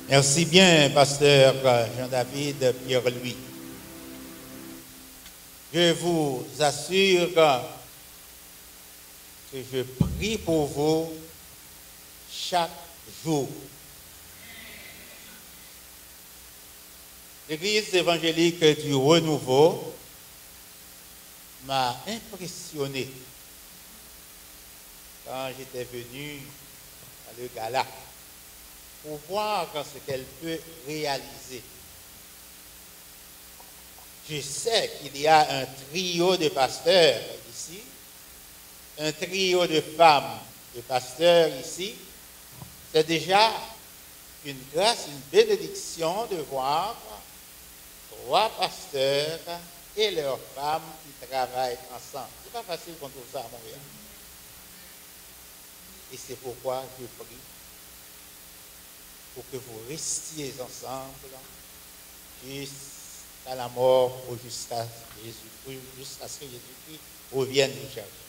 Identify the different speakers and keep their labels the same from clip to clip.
Speaker 1: Merci bien, pasteur Jean-David Pierre-Louis. Je vous assure que je prie pour vous chaque jour. L'Église évangélique du Renouveau m'a impressionné quand j'étais venu à le gala pour voir ce qu'elle peut réaliser. Je sais qu'il y a un trio de pasteurs ici, un trio de femmes de pasteurs ici. C'est déjà une grâce, une bénédiction de voir 3 pasteurs et leurs femmes qui travaillent ensemble. Ce n'est pas facile qu'on trouve ça à Montréal. Et c'est pourquoi je prie pour que vous restiez ensemble jusqu'à la mort ou jusqu'à ce que Jésus-Christ revienne nous chercher.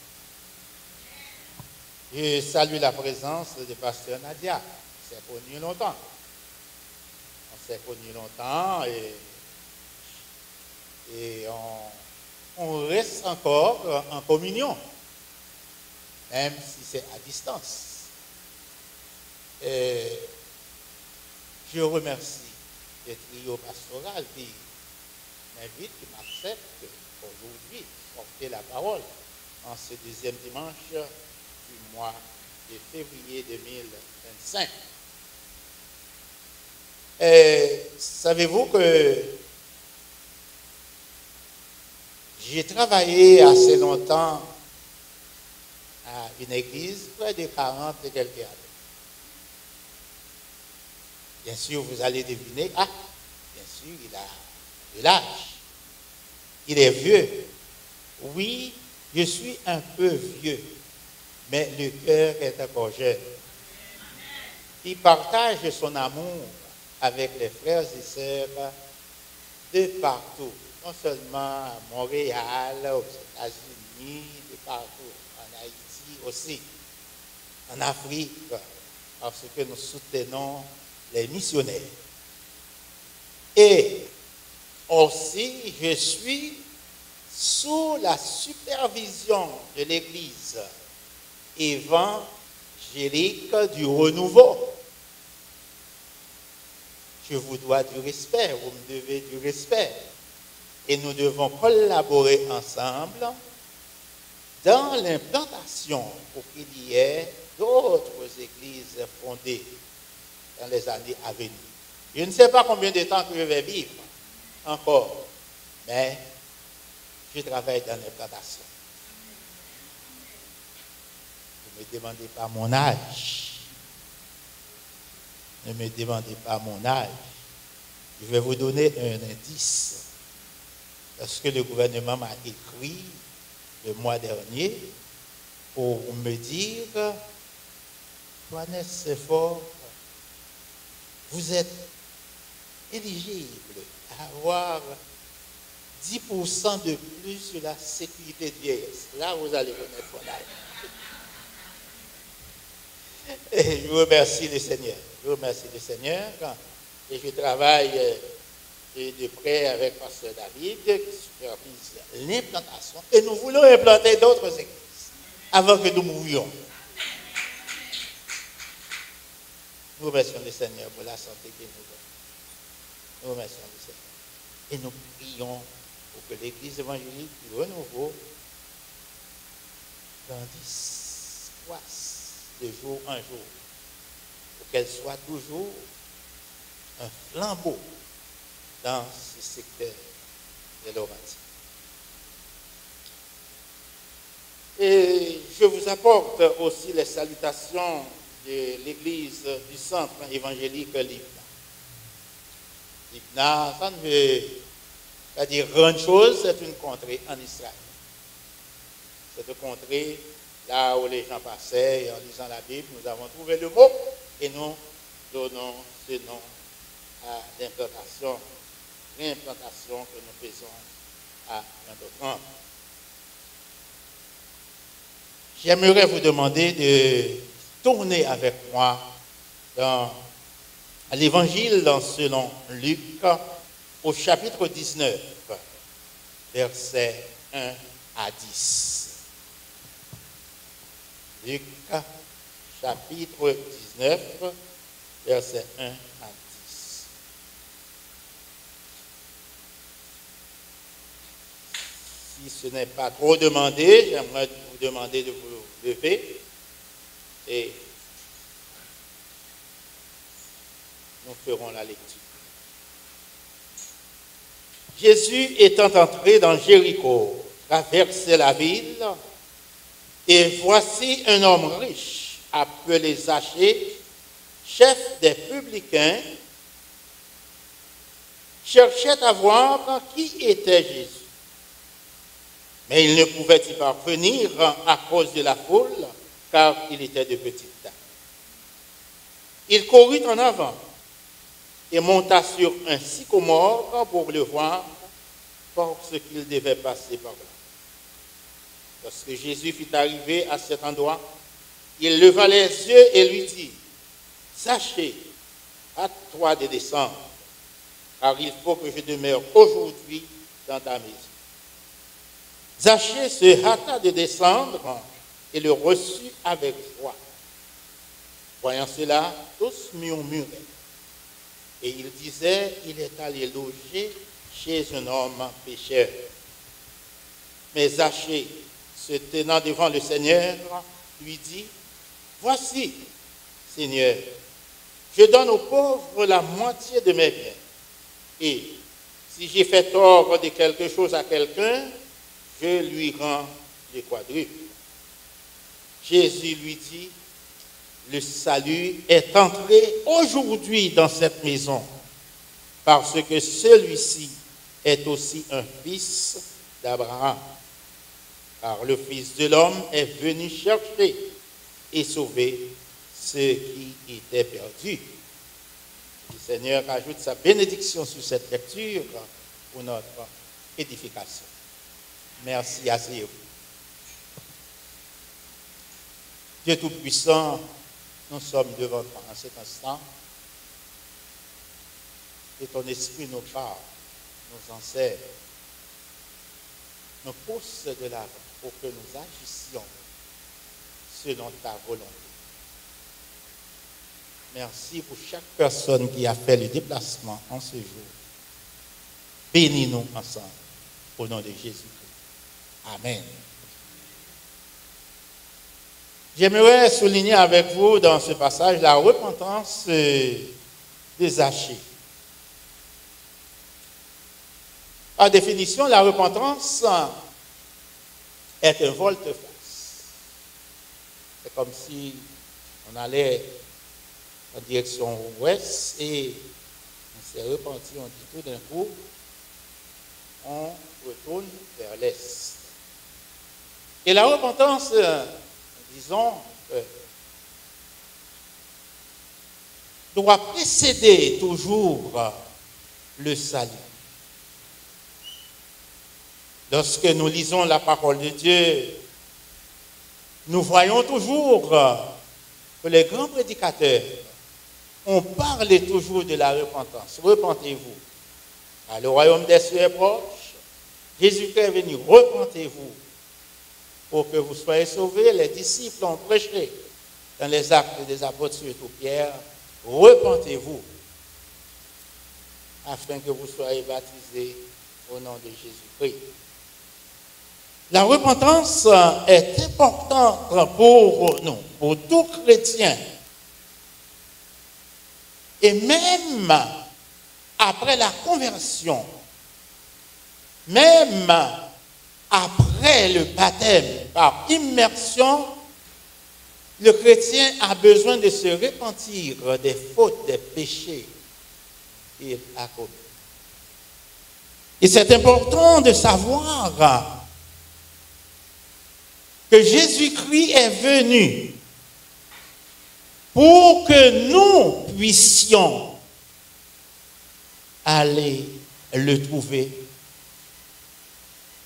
Speaker 1: Je salue la présence de pasteur Nadia. On s'est connus longtemps. On s'est connus longtemps et on reste encore en communion, même si c'est à distance. Et je remercie le trio pastoral qui m'invite, qui m'accepte aujourd'hui de porter la parole en ce deuxième dimanche du mois de février 2025. Et savez-vous que j'ai travaillé assez longtemps à une église, près de 40 et quelques années. Bien sûr, vous allez deviner, bien sûr, il a de l'âge. Il est vieux. Oui, je suis un peu vieux, mais le cœur est encore jeune. Il partage son amour avec les frères et sœurs de partout, non seulement à Montréal, aux États-Unis, de partout, en Haïti aussi, en Afrique, parce que nous soutenons les missionnaires. Et aussi, je suis sous la supervision de l'Église évangélique du Renouveau. Je vous dois du respect, vous me devez du respect. Et nous devons collaborer ensemble dans l'implantation pour qu'il y ait d'autres églises fondées dans les années à venir. Je ne sais pas combien de temps que je vais vivre encore, mais je travaille dans l'implantation. Ne me demandez pas mon âge. Ne me demandez pas mon âge. Je vais vous donner un indice. Parce que le gouvernement m'a écrit le mois dernier pour me dire, Johannes Sefort, vous êtes éligible à avoir 10% de plus sur la sécurité de vieillesse. Là, vous allez connaître mon âge. Et je vous remercie le Seigneur. Je vous remercie le Seigneur. Et je travaille de près avec Pasteur David qui supervise l'implantation. Et nous voulons implanter d'autres églises avant que nous mourions. Nous remercions le Seigneur pour la santé qu'il nous donne. Nous remercions le Seigneur. Et nous prions pour que l'Église évangélique du Renouveau grandisse, croisse de jour en jour, pour qu'elle soit toujours un flambeau dans ce secteur de Laurentides. Et je vous apporte aussi les salutations de l'Église du Centre évangélique Libna. Libna, ça ne veut pas dire grande chose, c'est une contrée en Israël. C'est une contrée là où les gens passaient et en lisant la Bible, nous avons trouvé le mot et nous donnons ce nom à l'implantation, réimplantation que nous faisons à Notre-Dame. J'aimerais vous demander de tourner avec moi dans à l'Évangile selon Luc, au chapitre 19, versets 1 à 10. Luc, chapitre 19, versets 1 à 10. Si ce n'est pas trop demandé, j'aimerais vous demander de vous lever et nous ferons la lecture. Jésus étant entré dans Jéricho, traversait la ville, et voici un homme riche, appelé Zachée, chef des publicains, cherchait à voir qui était Jésus. Mais il ne pouvait y parvenir à cause de la foule, car il était de petite taille. Il courut en avant et monta sur un sycomore pour le voir, parce qu'il devait passer par là. Lorsque Jésus fut arrivé à cet endroit, il leva les yeux et lui dit, « Zachée, hâte-toi de descendre, car il faut que je demeure aujourd'hui dans ta maison. » Zachée se hâta de descendre et le reçut avec joie. Voyant cela, tous murmuraient. Et il disait, il est allé loger chez un homme pécheur. Mais Zachée, se tenant devant le Seigneur, lui dit, voici, Seigneur, je donne aux pauvres la moitié de mes biens. Et si j'ai fait tort de quelque chose à quelqu'un, je lui rends le quadruple. Jésus lui dit, le salut est entré aujourd'hui dans cette maison, parce que celui-ci est aussi un fils d'Abraham. Car le Fils de l'homme est venu chercher et sauver ceux qui étaient perdus. Le Seigneur ajoute sa bénédiction sur cette lecture pour notre édification. Merci à vous. Dieu Tout-Puissant, nous sommes devant toi en cet instant. Et ton esprit nous parle, nous enseigne, nous pousse de l'avant pour que nous agissions selon ta volonté. Merci pour chaque personne qui a fait le déplacement en ce jour. Bénis-nous ensemble au nom de Jésus-Christ. Amen. J'aimerais souligner avec vous dans ce passage la repentance de Zachée. Par définition, la repentance est un volte-face. C'est comme si on allait en direction ouest et on s'est repenti, on dit tout d'un coup, on retourne vers l'est. Et la repentance, disons, doit précéder toujours le salut. Lorsque nous lisons la parole de Dieu, nous voyons toujours que les grands prédicateurs ont parlé toujours de la repentance. Repentez-vous. Car le royaume des cieux est proche. Jésus-Christ est venu. Repentez-vous pour que vous soyez sauvés. Les disciples ont prêché dans les actes des apôtres, surtout Pierre. Repentez-vous afin que vous soyez baptisés au nom de Jésus-Christ. La repentance est importante pour nous, pour tout chrétien. Et même après la conversion, même après le baptême par immersion, le chrétien a besoin de se repentir des fautes, des péchés qu'il a commis. Et c'est important de savoir que Jésus-Christ est venu pour que nous puissions aller le trouver,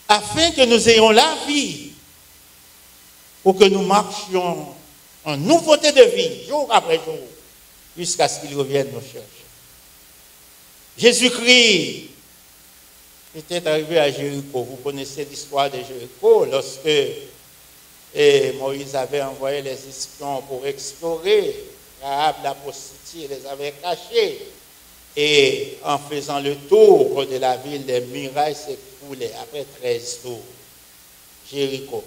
Speaker 1: afin que nous ayons la vie, pour que nous marchions en nouveauté de vie, jour après jour, jusqu'à ce qu'il revienne nous chercher. Jésus-Christ était arrivé à Jéricho. Vous connaissez l'histoire de Jéricho lorsque Moïse avait envoyé les espions pour explorer. Rahab la prostituée les avait cachés. Et en faisant le tour de la ville, les murailles s'écroulaient après 13 tours. Jéricho.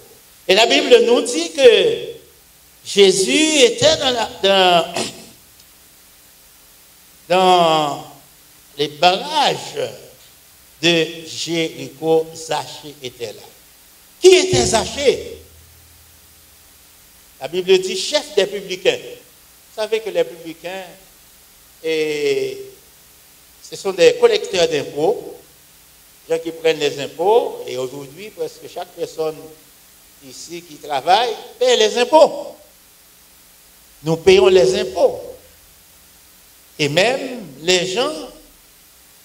Speaker 1: Et la Bible nous dit que Jésus était dans les barrages de Jéricho. Zachée était là. Qui était Zachée? La Bible dit chef des publicains. Vous savez que les publicains, ce sont des collecteurs d'impôts, gens qui prennent les impôts, et aujourd'hui, presque chaque personne ici qui travaille paie les impôts. Nous payons les impôts. Et même les gens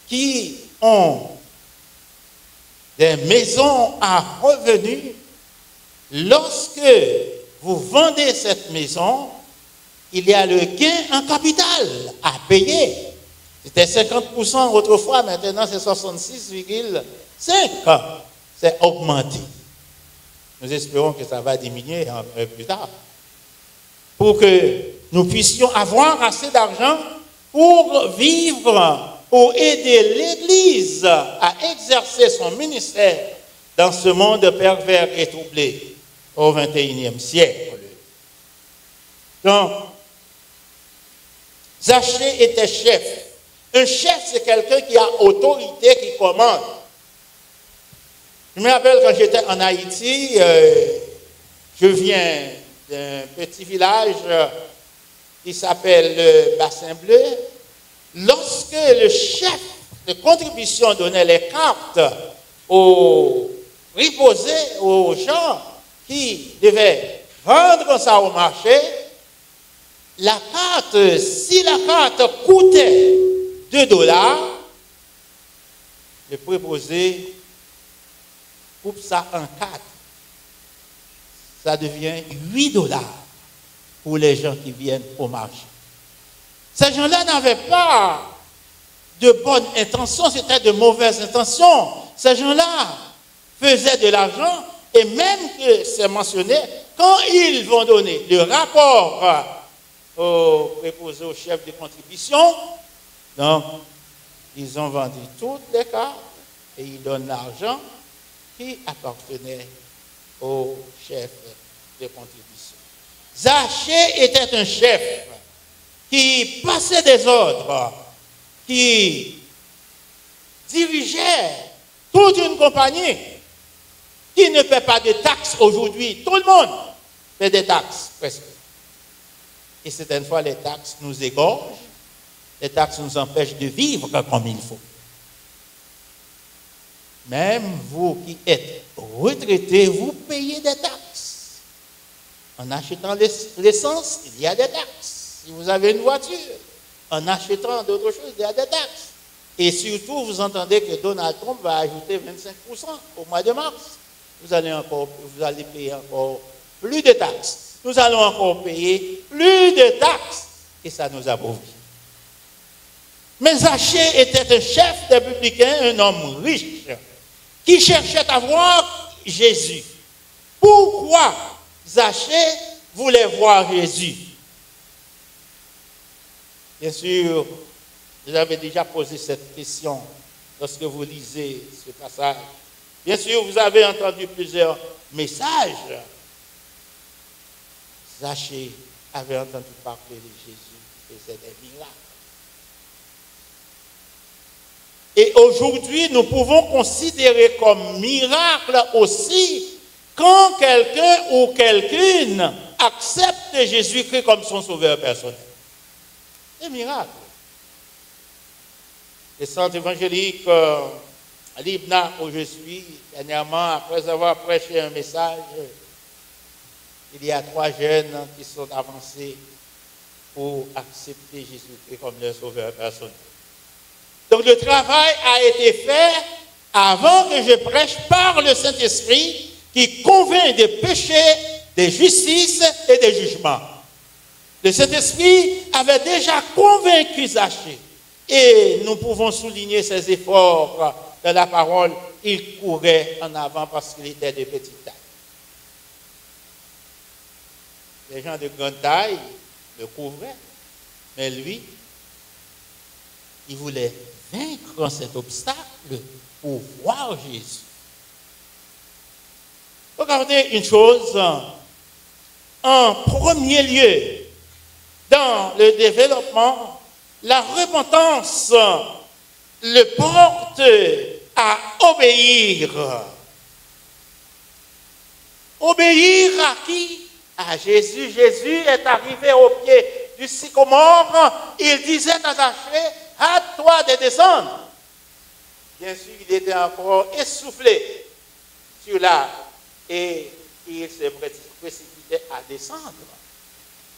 Speaker 1: qui ont des maisons à revenus, lorsque vous vendez cette maison, il y a le gain en capital à payer. C'était 50% autrefois, maintenant c'est 66,5%. C'est augmenté. Nous espérons que ça va diminuer un peu plus tard. Pour que nous puissions avoir assez d'argent pour vivre, pour aider l'Église à exercer son ministère dans ce monde pervers et troublé au XXIe siècle. Donc, Zachée était chef. Un chef, c'est quelqu'un qui a autorité, qui commande. Je me rappelle quand j'étais en Haïti, je viens d'un petit village qui s'appelle le Bassin Bleu. Lorsque le chef de contribution donnait les cartes aux préposés, aux gens qui devaient vendre ça au marché, la carte, si la carte coûtait $2, le préposé coupe ça en 4. Ça devient $8 pour les gens qui viennent au marché. Ces gens-là n'avaient pas de bonnes intentions, c'était de mauvaises intentions. Ces gens-là faisaient de l'argent et même que c'est mentionné, quand ils vont donner le rapport au préposé au chef de contribution, donc ils ont vendu toutes les cartes et ils donnent l'argent qui appartenait au chef de contribution. Zachée était un chef qui passait des ordres, qui dirigeait toute une compagnie, qui ne paie pas de taxes aujourd'hui. Tout le monde paie des taxes, presque. Et certaines fois, les taxes nous égorgent, les taxes nous empêchent de vivre comme il faut. Même vous qui êtes retraités, vous payez des taxes. En achetant l'essence, il y a des taxes. Si vous avez une voiture, en achetant d'autres choses, il y a des taxes. Et surtout, vous entendez que Donald Trump va ajouter 25% au mois de mars. Vous allez payer encore plus de taxes. Nous allons encore payer plus de taxes. Et ça nous appauvrit. Mais Zachée était un chef des publicains, un homme riche, qui cherchait à voir Jésus. Pourquoi Zachée voulait voir Jésus? Bien sûr, vous avez déjà posé cette question lorsque vous lisez ce passage. Bien sûr, vous avez entendu plusieurs messages. Zachée avait entendu parler de Jésus qui faisait des miracles. Et aujourd'hui, nous pouvons considérer comme miracle aussi quand quelqu'un ou quelqu'une accepte Jésus-Christ comme son sauveur personnel. C'est un miracle. Le centre évangélique à Libna, où je suis, dernièrement, après avoir prêché un message, il y a 3 jeunes qui sont avancés pour accepter Jésus-Christ comme leur sauveur personnel. Donc le travail a été fait avant que je prêche par le Saint-Esprit qui convainc des péchés, des justices et des jugements. Le Saint-Esprit avait déjà convaincu Zachée. Et nous pouvons souligner ses efforts dans la parole. Il courait en avant parce qu'il était de petite taille. Les gens de grande taille le couvraient. Mais lui, il voulait vaincre cet obstacle pour voir Jésus. Regardez une chose. En premier lieu, dans le développement, la repentance le porte à obéir. Obéir à qui? À Jésus. Jésus est arrivé au pied du sycomore. Il disait à Zachée, hâte-toi de descendre. Bien sûr, il était encore essoufflé sur l'arbre et il se précipitait à descendre.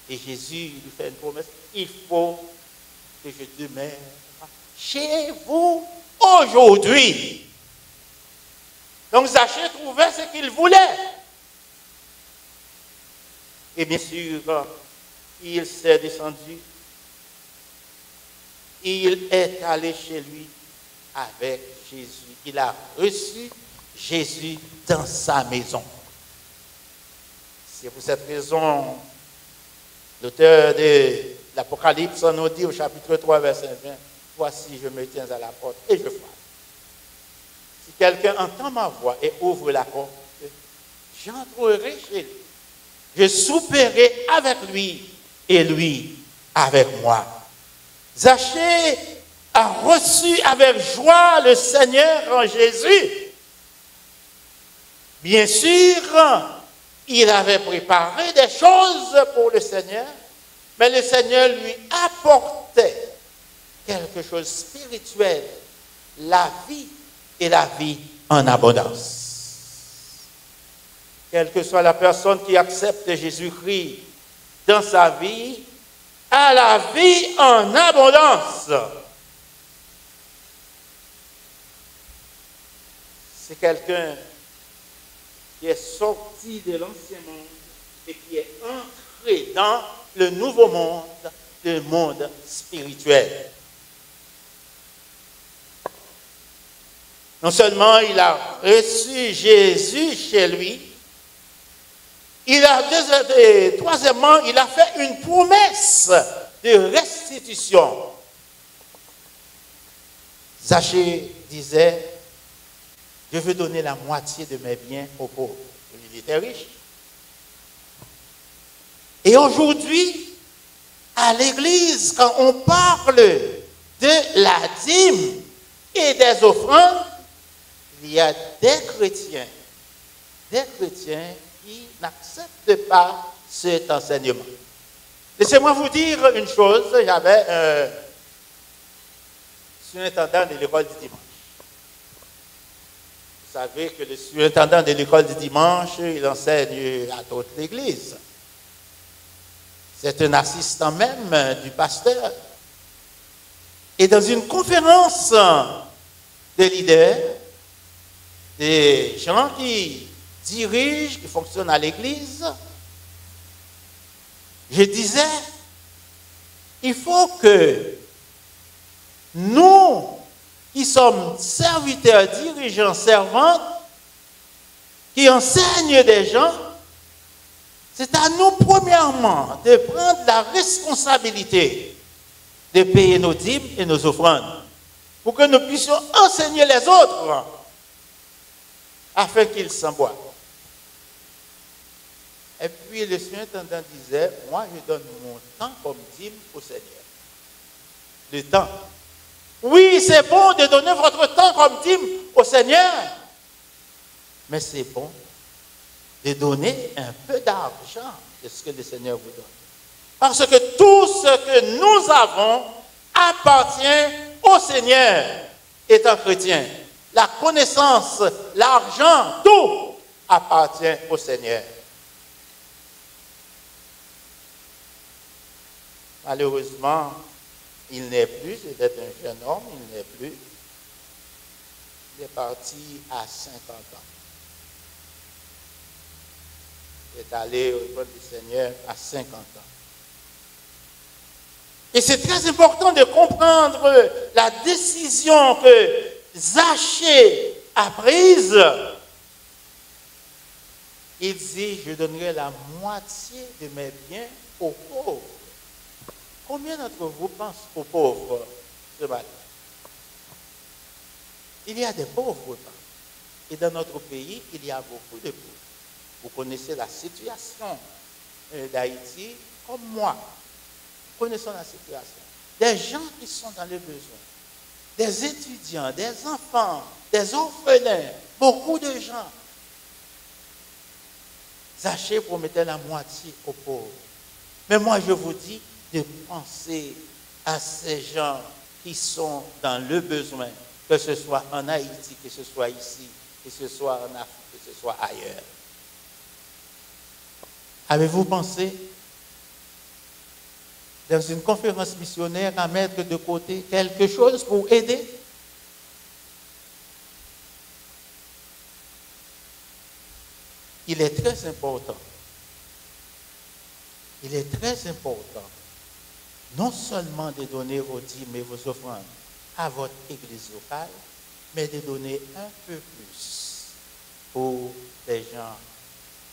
Speaker 1: Et Jésus lui fait une promesse, il faut que je demeure chez vous aujourd'hui. Donc Zachée trouvait ce qu'il voulait. Et bien sûr, il s'est descendu. Il est allé chez lui avec Jésus. Il a reçu Jésus dans sa maison. C'est pour cette raison, l'auteur de l'Apocalypse nous dit au chapitre 3, verset 20, « Voici, je me tiens à la porte et je frappe. Si quelqu'un entend ma voix et ouvre la porte, j'entrerai chez lui. Je souperai avec lui et lui avec moi. » Zachée a reçu avec joie le Seigneur en Jésus. Bien sûr, il avait préparé des choses pour le Seigneur, mais le Seigneur lui apportait quelque chose de spirituel, la vie et la vie en abondance. Quelle que soit la personne qui accepte Jésus-Christ dans sa vie, a la vie en abondance. C'est quelqu'un qui est sorti de l'ancien monde et qui est entré dans le nouveau monde, le monde spirituel. Non seulement il a reçu Jésus chez lui, troisièmement, il a fait une promesse de restitution. Zachée disait, je veux donner la moitié de mes biens aux pauvres. Il était riche. Et aujourd'hui, à l'église, quand on parle de la dîme et des offrandes, il y a des chrétiens qui n'acceptent pas cet enseignement. Laissez-moi vous dire une chose, j'avais un surintendant de l'école du dimanche. Vous savez que le surintendant de l'école du dimanche, il enseigne à d'autres églises. C'est un assistant même du pasteur. Et dans une conférence de leaders, des gens qui dirigent, qui fonctionnent à l'église, je disais, il faut que nous, qui sommes serviteurs, dirigeants, servantes, qui enseignent des gens, c'est à nous, premièrement, de prendre la responsabilité de payer nos dîmes et nos offrandes, pour que nous puissions enseigner les autres, afin qu'ils s'en boivent. Et puis le surintendant disait, moi je donne mon temps comme dîme au Seigneur. Le temps. Oui, c'est bon de donner votre temps comme dîme au Seigneur, mais c'est bon de donner un peu d'argent de ce que le Seigneur vous donne. Parce que tout ce que nous avons appartient au Seigneur étant chrétien. La connaissance, l'argent, tout appartient au Seigneur. Malheureusement, il n'est plus, c'était un jeune homme, il n'est plus. Il est parti à 50 ans. Il est allé au devant du Seigneur à 50 ans. Et c'est très important de comprendre la décision que Zachée a prise. Il dit, je donnerai la moitié de mes biens aux pauvres. Combien d'entre vous pensent aux pauvres ce matin? Il y a des pauvres. Et dans notre pays, il y a beaucoup de pauvres. Vous connaissez la situation d'Haïti comme moi. Nous connaissons la situation. Des gens qui sont dans le besoin. Des étudiants, des enfants, des orphelins. Beaucoup de gens. Zachée promettait la moitié aux pauvres. Mais moi, je vous dis de penser à ces gens qui sont dans le besoin, que ce soit en Haïti, que ce soit ici, que ce soit en Afrique, que ce soit ailleurs. Avez-vous pensé, dans une conférence missionnaire, à mettre de côté quelque chose pour aider? Il est très important. Il est très important, non seulement de donner vos dîmes et vos offrandes à votre église locale, mais de donner un peu plus pour les gens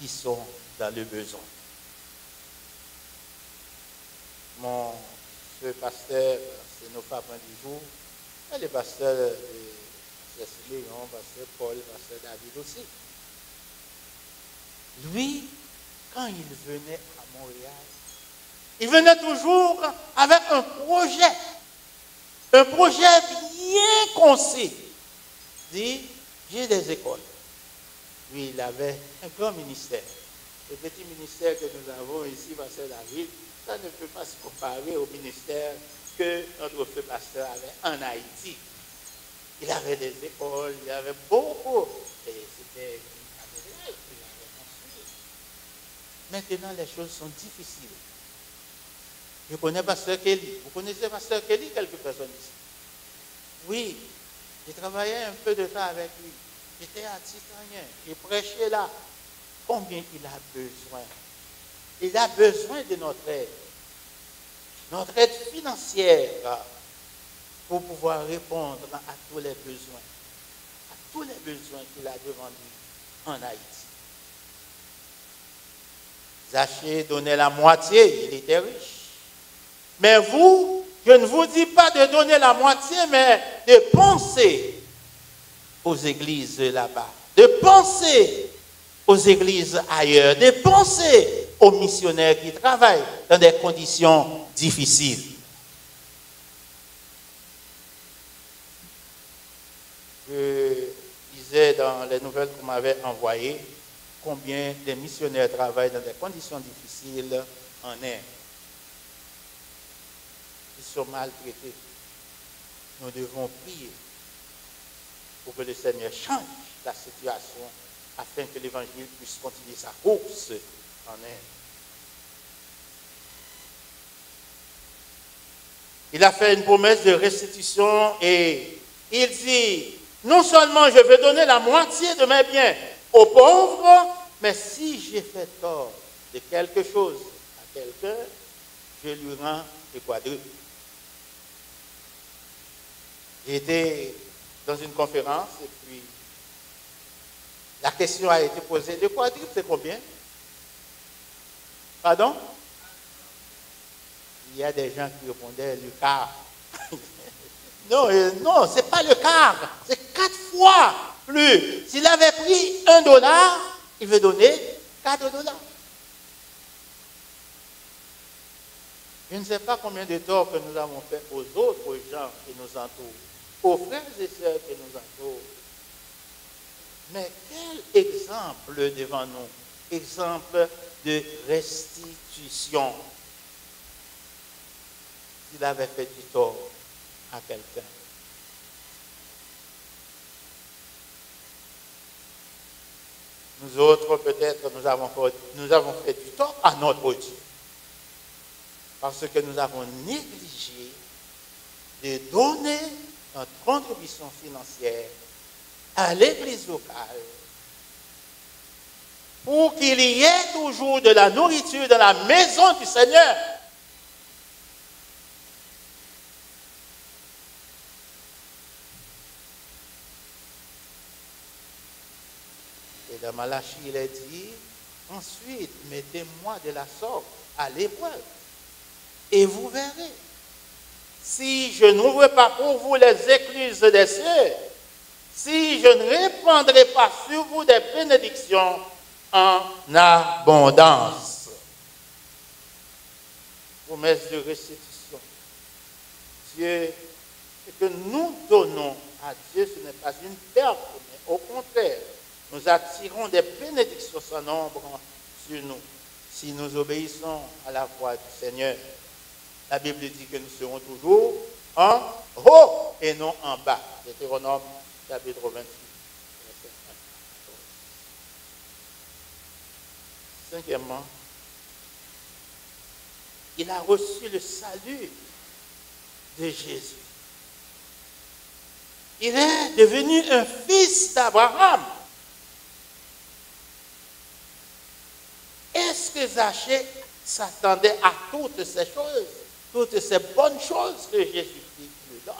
Speaker 1: qui sont dans le besoin. Mon feu pasteur, c'est nos parents du jour, et les pasteurs de Léon, pasteur Paul, pasteur David aussi. Lui, quand il venait à Montréal, il venait toujours avec un projet bien concis. Il dit, j'ai des écoles. Lui, il avait un grand ministère. Le petit ministère que nous avons ici, pasteur David, ça ne peut pas se comparer au ministère que notre feu pasteur avait en Haïti. Il avait des écoles, il avait beaucoup. Et c'était une cathédrale qu'il avait construite. Maintenant, les choses sont difficiles. Je connais pasteur Kelly. Vous connaissez pasteur Kelly, quelques personnes ici? Oui, j'ai travaillé un peu de temps avec lui. J'étais à Titanien. J'ai prêché là. Combien il a besoin? Il a besoin de notre aide. Notre aide financière pour pouvoir répondre à tous les besoins. À tous les besoins qu'il a devant lui en Haïti. Zachée donnait la moitié, il était riche. Mais vous, je ne vous dis pas de donner la moitié, mais de penser aux églises là-bas, de penser aux églises ailleurs, de penser aux missionnaires qui travaillent dans des conditions difficiles. Je disais dans les nouvelles qu'on m'avait envoyées combien de missionnaires travaillent dans des conditions difficiles en Inde. Ils sont maltraités. Nous devons prier pour que le Seigneur change la situation afin que l'Évangile puisse continuer sa course en Inde. Il a fait une promesse de restitution et il dit, non seulement je vais donner la moitié de mes biens aux pauvres, mais si j'ai fait tort de quelque chose à quelqu'un, je lui rends le quadruple. J'étais dans une conférence et puis la question a été posée, le quadruple c'est combien? Pardon? Il y a des gens qui répondaient le quart. Non, ce n'est pas le quart, c'est 4 fois plus. S'il avait pris $1, il veut donner $4. Je ne sais pas combien de torts que nous avons fait aux autres gens qui nous entourent, aux frères et sœurs qui nous entourent. Mais quel exemple devant nous? Exemple de restitution. S'il avait fait du tort à quelqu'un. Nous autres, peut-être, nous avons fait du tort à notre Dieu. Parce que nous avons négligé de donner notre contribution financière à l'église locale pour qu'il y ait toujours de la nourriture dans la maison du Seigneur. Dans Malachie, il est dit, ensuite, mettez-moi de la sorte à l'épreuve, et vous verrez. Si je n'ouvre pas pour vous les écluses des cieux, si je ne répandrai pas sur vous des bénédictions en abondance. Promesse de restitution. Dieu, ce que nous donnons à Dieu, ce n'est pas une perte, mais au contraire, nous attirons des bénédictions sans nombre sur nous, si nous obéissons à la voix du Seigneur. La Bible dit que nous serons toujours en haut et non en bas. Deutéronome chapitre 28, verset 1. Cinquièmement, il a reçu le salut de Jésus. Il est devenu un fils d'Abraham. Est-ce que Zachée s'attendait à toutes ces choses, toutes ces bonnes choses que Jésus-Christ lui donne?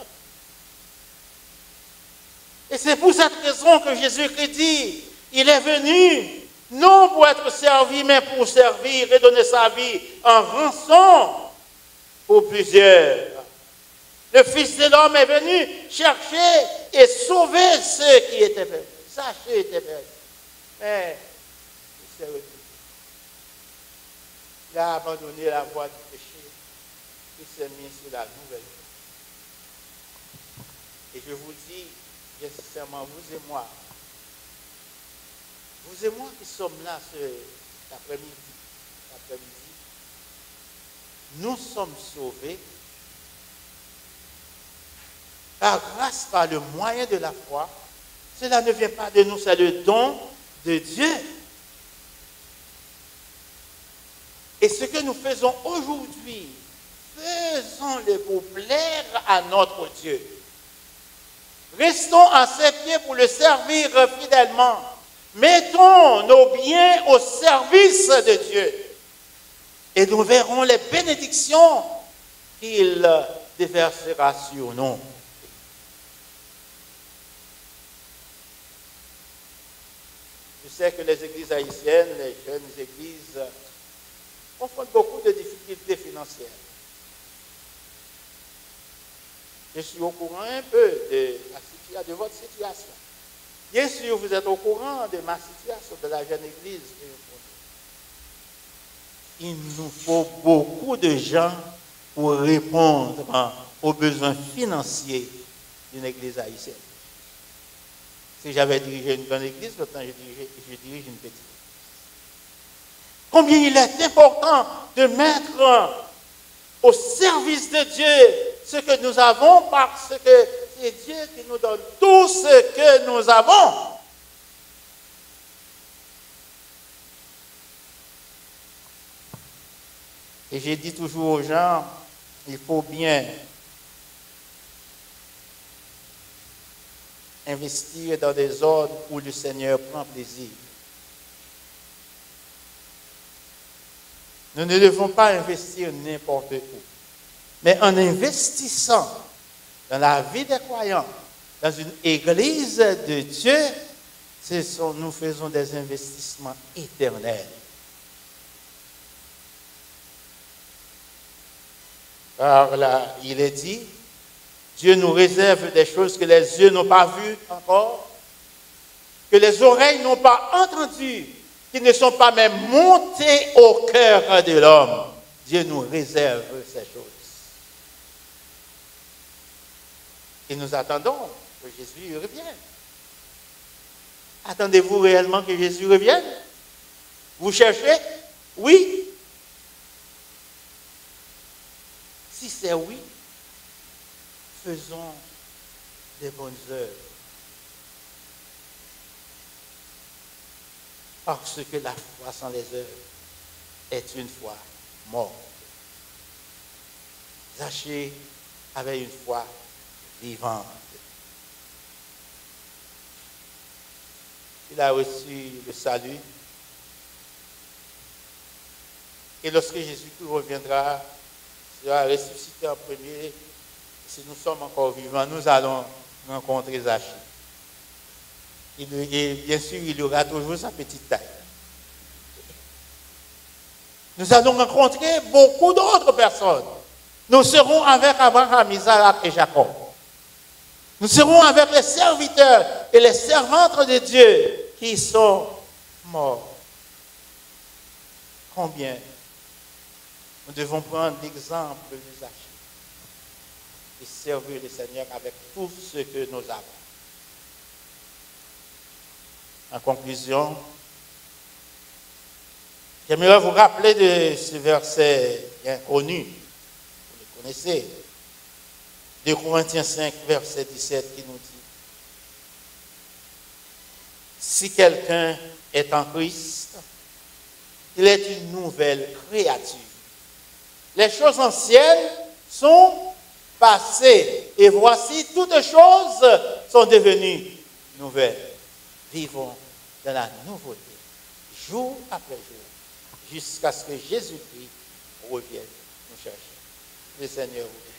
Speaker 1: Et c'est pour cette raison que Jésus-Christ dit, il est venu non pour être servi, mais pour servir et donner sa vie en rançon pour plusieurs. Le Fils de l'homme est venu chercher et sauver ceux qui étaient perdus. Zachée était perdu. Mais il s'est retrouvé. Il a abandonné la voie du péché. Il s'est mis sur la nouvelle voie. Et je vous dis, bien sincèrement, vous et moi qui sommes là cet après-midi, nous sommes sauvés par grâce, par le moyen de la foi. Cela ne vient pas de nous, c'est le don de Dieu. Et ce que nous faisons aujourd'hui, faisons-le pour plaire à notre Dieu. Restons à ses pieds pour le servir fidèlement. Mettons nos biens au service de Dieu. Et nous verrons les bénédictions qu'il déversera sur nous. Je sais que les églises haïtiennes, les jeunes églises, confrontent beaucoup de difficultés financières. Je suis au courant un peu de votre situation. Bien sûr, vous êtes au courant de ma situation, de la jeune église. Il nous faut beaucoup de gens pour répondre aux besoins financiers d'une église haïtienne. Si j'avais dirigé une grande église, maintenant je dirige une petite. Combien il est important de mettre au service de Dieu ce que nous avons, parce que c'est Dieu qui nous donne tout ce que nous avons. Et j'ai dit toujours aux gens, il faut bien investir dans des ordres où le Seigneur prend plaisir. Nous ne devons pas investir n'importe où. Mais en investissant dans la vie des croyants, dans une église de Dieu, nous faisons des investissements éternels. Car là, il est dit, Dieu nous réserve des choses que les yeux n'ont pas vues encore, que les oreilles n'ont pas entendues, qui ne sont pas même montées au cœur de l'homme. Dieu nous réserve ces choses. Et nous attendons que Jésus revienne. Attendez-vous réellement que Jésus revienne? Vous cherchez? Oui. Si c'est oui, faisons des bonnes œuvres. Parce que la foi sans les œuvres est une foi morte. Zachée avait une foi vivante. Il a reçu le salut. Et lorsque Jésus-Christ reviendra, il sera ressuscité en premier. Si nous sommes encore vivants, nous allons rencontrer Zachée. Et bien sûr, il aura toujours sa petite taille. Nous allons rencontrer beaucoup d'autres personnes. Nous serons avec Abraham, Isaac et Jacob. Nous serons avec les serviteurs et les servantes de Dieu qui sont morts. Combien nous devons prendre l'exemple de Zaché et servir le Seigneur avec tout ce que nous avons. En conclusion, j'aimerais vous rappeler de ce verset bien connu, vous le connaissez, de Corinthiens 5, verset 17, qui nous dit: si quelqu'un est en Christ, il est une nouvelle créature. Les choses anciennes sont passées et voici toutes choses sont devenues nouvelles. Vivons dans la nouveauté, jour après jour, jusqu'à ce que Jésus-Christ revienne nous chercher. Le Seigneur vous bénisse.